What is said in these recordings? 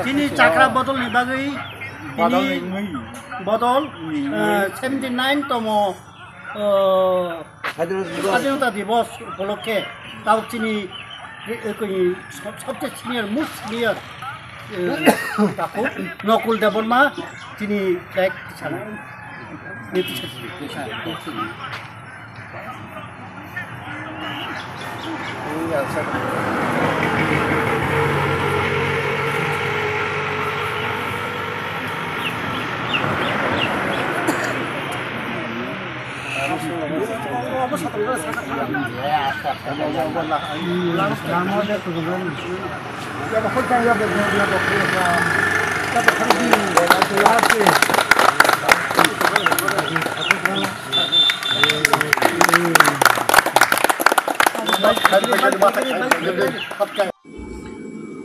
Sini cakra botol ni bagai botol 79 tomo স্বাধীনতা দিবস উপলক্ষে তাও চিনি সবচেয়ে সিনিয়র মোস্ট সিনিয়র তাকো নকুল দেববর্মা তিনি ফ্ল্যাগ ছাড়া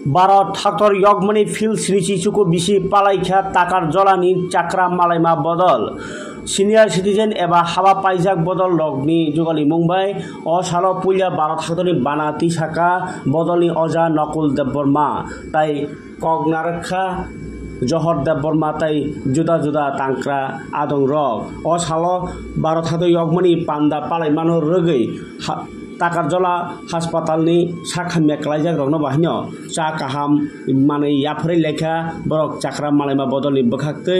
Barat Haktor Yogmani Phil Srichi Chuku Bisi Palaikha Takar Jolani Chakra Malaima Bodol Senior Citizen Eba Haba Paijak Bodol Logni Jogali Mumbai O Salo Pulia Barat Haktori Banati Shaka Bodoli Oja Nokul Deborma Tai Kognarkha Johor Deborma Tai Juda Juda Tankra Adong Rog O Salo Barat Haktor Yogmani Panda Palaimano Rugi Takar Jola Haspatalni Sakha Meklaijak Rogno Bahino Cha Kaham Mane Yapre Lekha Borok Chakra Malaima Bodoli Bakhakte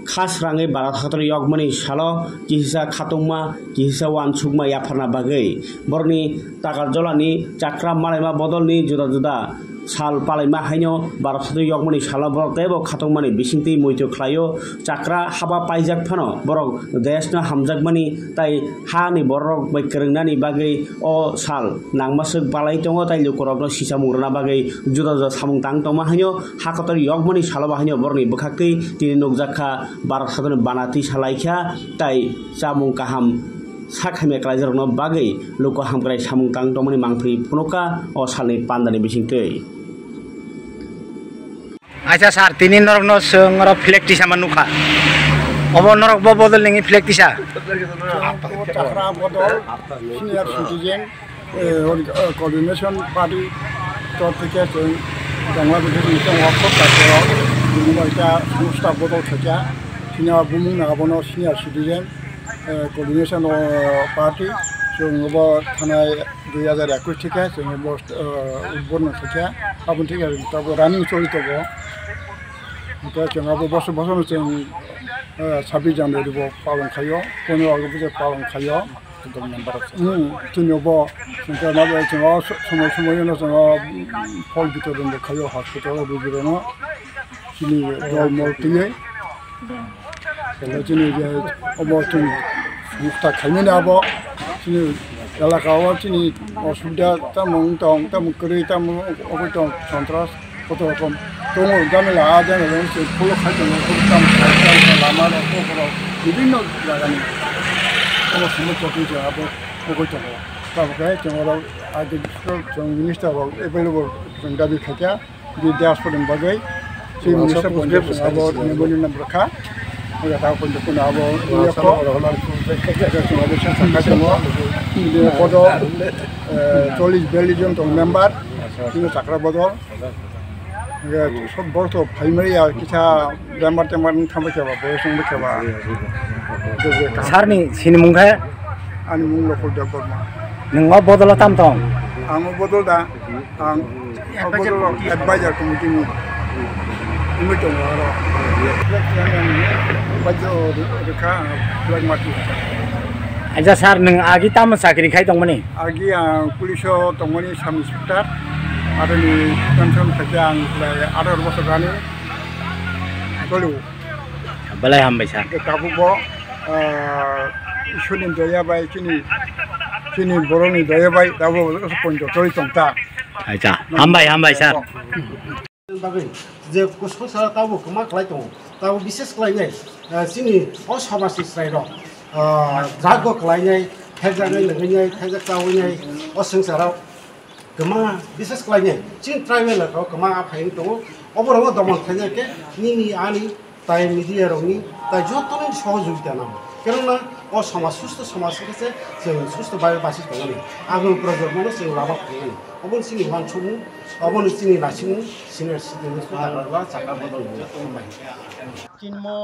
Khas Range Barat Haktor Yogmani Shalo Kihisa Khatungma Kihisa Wansukma Yaparna Bagai Borni Takar Jolani Chakra Malaima Bodolni Juda Juda Sal Palaima Haino Barat Haktor Yogmani Shala Borok Tebo Khatungmani Bisinti Moito Klayo Chakra Haba Paijak Phano Borok Desna Hamjakmani Tai Hani Borok Baikerengnani Bagai O Sal Nangmasuk Balai Tongo Tai Lukorogno Sisa Murana Bagai Juda Juda Samung Tang Toma Haino Haktor Yogmani Shala Bahino Borni Bakhakti Tini Nukjaka Barat Haktor Banati Shalaikha Tai Samung Kaham Sakha Meklajarno Bagai Luko Hamkrai Samung Tang Tomani Mangpri Punoka O Salni Pandani Bisingtei Acha sar tini norok no ngoro flag tisa manuka obo norok bo bodol ningi flag tisa Chakra Bodol Senior Citizen Coordination Party Tortika Bangladesh Mission Workshop Tatero Bumuita Musta Bodol Teka Senior Bumung Nabono Senior Citizen Coordination Party Ngobo Thanai 2021 থেকে ngobo উদ্বোধন থেকে আপন ঠিক আছে তবে running চলিত গো তো ngobo বছর বছর 26 জানুয়ারি পালন খাইও 15 আগস্টে পালন খাইও কিন্তু মেম্বার আছে তিনবো কিন্তু আমাদের সময় সময় না ফল বিতরণ খাইও হসপিটাল রোগীরনো চিনি দল মলতিয়ে চিনি যে অবস্থা মুক্তা খাইনে নাবো চিনি এলাকাও চিনি অসুবিধা তেমন দং তেমন করে তেমন অবৈধ সন্ত্রাস কত রকম দङ জামেলা জামেলা ফুল খাইতে লামার বিভিন্ন জায়গানি সমস্যা কিন্তু অবৈধ তারপরে जों आगे जों मिनिस्टार एभेलेबल जों दाबि खाथिया बे डासफोरनि बागै जों मिनिस्टार आबो निबोनि नामब्रखा दा पन्डितफोरनो आबो नियखौ पद 40 बेलिजन दं मेम्बार जों चाक्रा बदल सब बर्थ प्राइमारिया किसा बेमार टेमार थांबाय थाबा बयसं बेखाबा सारनि सिनि मुंखा आंनि मुं लखल देबबर्मा नोंङो बदल ताम दं आं बदल दा आं बदल एडभाइजर कमिटिनि दङ आरो बाजो रेखा फ्लैग मार्टी आजा सार नों आगि ताम साख्रि खाय दंमोन आगि आं पुलिसाव दंमोन साब इन्सपेक्टर आरो नि पेन्सन खाथिया आं 18 बोसोर जानि गलु बलाय हामबाय सार काबुबो इसोरनि दया बाय जोंनि बर'नि दया बाय दाबो पइन्ट जरि दंता आजा हामबाय सार जे कुसखा ताबो कमा खालाय दं ताबो विशेष खालायनाय जोंनि असामाजिक साइड जागो खालायनाय थाजानाय लोंनाय थाजा जावनाय असंसाराव कमा विशेष खालायनाय जों ट्राइबेलखौ कमा आफायनो दङ अबरंग दमन खायनायके निनि आनि ताइ मिडिया रंनि ताइ जतनि सहयोगिता नाम केनना समाज सुस्थ समाजखौ जों सुस्थ बासि थांनानै आगोल प्रजन्मनो जों लामा थांनानै अबन सिनि मान समु अबन सिनि लासिमु सिनियर सिटिजेनखौ दाग्रा चाक्रा बदल चिन्मो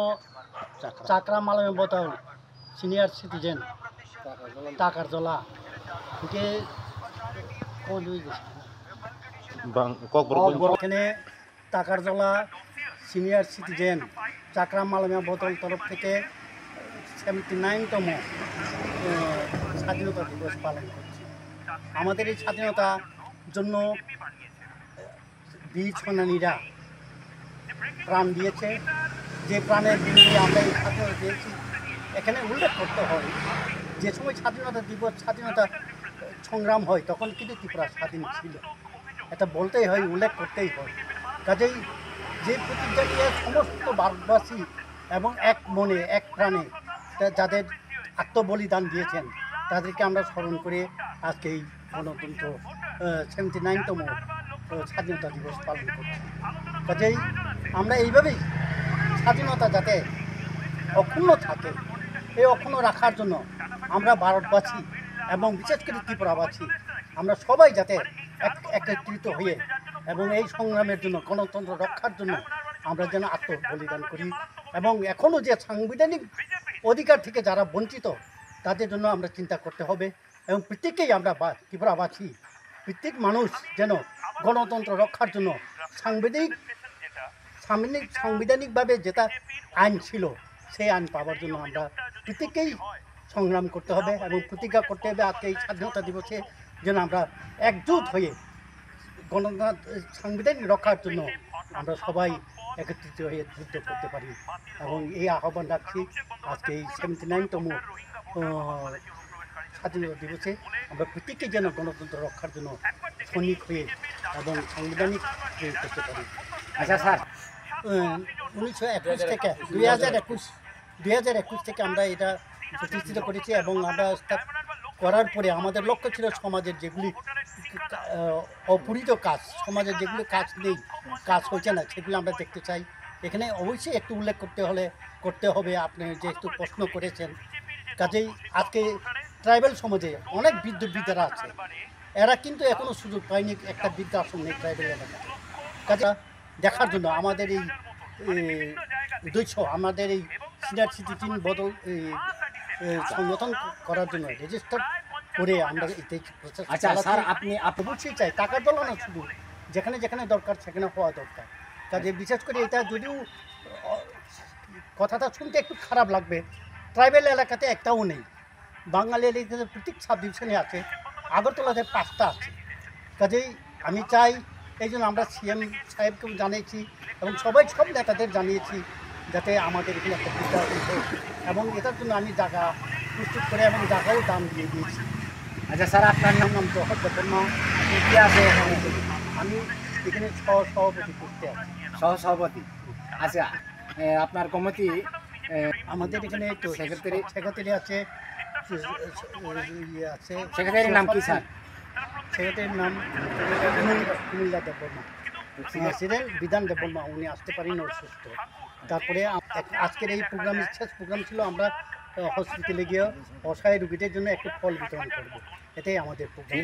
चाक्रा मालाय बदल सिनियर सिटिजेन टाकार जला के এখানে টাকার জলা সিনিয়র সিটিজেন চাকরা মালামিয়া বদল তরফ থেকে 79তম স্বাধীনতা দিবস পালন করছি। আমাদের এই স্বাধীনতার জন্য বীর সেনানীরা প্রাণ দিয়েছে, যে প্রাণের বিনিময়ে আমরা এই স্বাধীনতা দিয়েছি। এখানে উল্লেখ করতে হয় যে সময় স্বাধীনতা দিবস স্বাধীনতা সংগ্রাম হয় তখন কিন্তু ত্রিপুরা স্বাধীন ছিল, এটা বলতেই হয়, উল্লেখ করতেই হয়। কাজেই যে প্রতিজ্ঞা নিয়ে সমস্ত ভারতবাসী এবং এক মনে এক প্রাণে যাদের আত্মবলিদান দিয়েছেন তাদেরকে আমরা স্মরণ করে আজকে এই গণতন্ত্র 79তম স্বাধীনতা দিবস পালন করছি। কাজেই আমরা এইভাবেই স্বাধীনতা যাতে অক্ষুণ্ণ থাকে, এই অক্ষুণ্ণ রাখার জন্য আমরা ভারতবাসী এবং বিশেষ করে ত্রিপুরাবাসী আমরা সবাই যাতে একত্রিত হয়ে এবং এই সংগ্রামের জন্য গণতন্ত্র রক্ষার জন্য আমরা যেন আত্মবলিদান করি এবং এখনও যে সাংবিধানিক অধিকার থেকে যারা বঞ্চিত তাদের জন্য আমরা চিন্তা করতে হবে এবং প্রত্যেকেই আমরা ত্রিপুরাবাসী প্রত্যেক মানুষ যেন গণতন্ত্র রক্ষার জন্য সাংবিধানিকভাবে যেটা আইন ছিল সেই আইন পাওয়ার জন্য আমরা প্রত্যেকেই সংগ্রাম করতে হবে এবং প্রতিজ্ঞা করতে হবে আজকে এই স্বাধীনতা দিবসে যেন আমরা একজোট হয়ে গণতন্ত্র সাংবিধানিক রক্ষার জন্য আমরা সবাই একত্রিত হয়ে যুদ্ধ করতে পারি এবং এই আহ্বান রাখছি আজকে এই 79তম স্বাধীনতা দিবসে আমরা প্রত্যেকেই যেন গণতন্ত্র রক্ষার জন্য সৈনিক হয়ে এবং সাংবিধানিক করতে পারি। আচ্ছা স্যার, 1921 থেকে 2021 থেকে আমরা এটা প্রতিষ্ঠিত করেছি এবং আমরা করার পরে আমাদের লক্ষ্য ছিল সমাজের যেগুলি অপূরিত কাজ, সমাজের যেগুলি কাজ নেই, কাজ হচ্ছে না, সেগুলো আমরা দেখতে চাই। এখানে অবশ্যই একটু উল্লেখ করতে হবে, আপনি যেহেতু প্রশ্ন করেছেন। কাজেই আজকে ট্রাইবাল সমাজে অনেক বৃদ্ধরা আছে, এরা কিন্তু এখনও সুযোগ পায়নি, একটা বৃদ্ধাশ্রম নেই ট্রাইবাল এলাকাতে। কাজে দেখার জন্য আমাদের এই আমাদের এই সিনিয়র সিটিজেন বদল সংগঠন করার জন্য রেজিস্টার করে আমরা এতে আচ্ছা স্যার, আপনি অবশ্যই চাই টাকার দল না, শুধু যেখানে যেখানে দরকার সেখানে হওয়া দরকার। কাজে বিশেষ করে এটা যদিও কথাটা শুনতে একটু খারাপ লাগবে, ট্রাইবেল এলাকাতে একটাও নেই, বাঙালি এলাকাতে প্রত্যেক সাব ডিভিশনে আছে, আগরতলাতে 5টা আছে। কাজেই আমি চাই, এই জন্য আমরা সিএম সাহেবকেও জানিয়েছি এবং সব নেতাদের জানিয়েছি যাতে আমাদের এখানে একটা বিদ্যালয় হোক এবং এটার জন্য আমি জায়গা প্রস্তুত করে এবং জায়গাও দাম দিয়ে দিয়েছি। আচ্ছা স্যার, আপনার নাম প্রহর দেববর্মা কি আছে? আমি এখানে সহসভাপতি করতে আছি। সহসভাপতি। আচ্ছা, আপনার কমিটি আমাদের এখানে তো সেক্রেটারি আছে, সেক্রেটারির নাম কি স্যার? সেক্রেটারির নাম কুমিল্লা দেববর্মা, প্রেসিডেন্ট বিধান দেববর্মা, উনি আসতে পারেন অসুস্থ। তারপরে আজকের এই প্রোগ্রামের শেষ প্রোগ্রাম ছিল আমরা হসপিটালে গিয়ে অসহায় রোগীদের জন্য একটু ফল বিতরণ করবো, এটাই আমাদের প্রোগ্রাম।